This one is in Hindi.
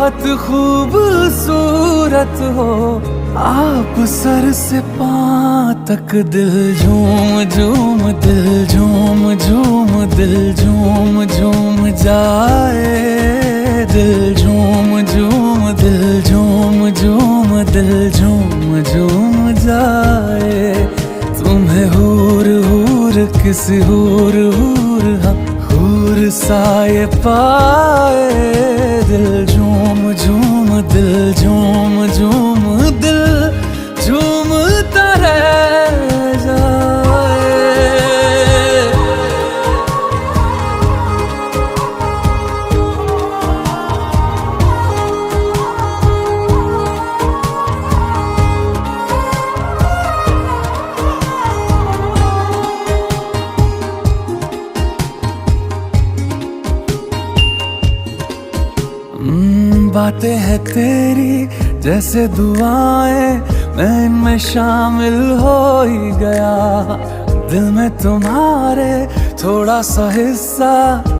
बहुत खूबसूरत हो आप, सर से पाँव तक दिल झूम झूम, दिल झूम झूम, दिल झूम झूम जाए, दिल झूम झूम, दिल झूम झूम, दिल झूम झूम जाए। तुम्हें हूर हूर किसी हूर हूर, हाँ हूर साए पाए, दिल झूम झूम, दिल झूम झूम, दिल झूमता रह जाए। बातें हैं तेरी जैसे दुआएं, मैं इनमें शामिल हो ही गया, दिल में तुम्हारे थोड़ा सा हिस्सा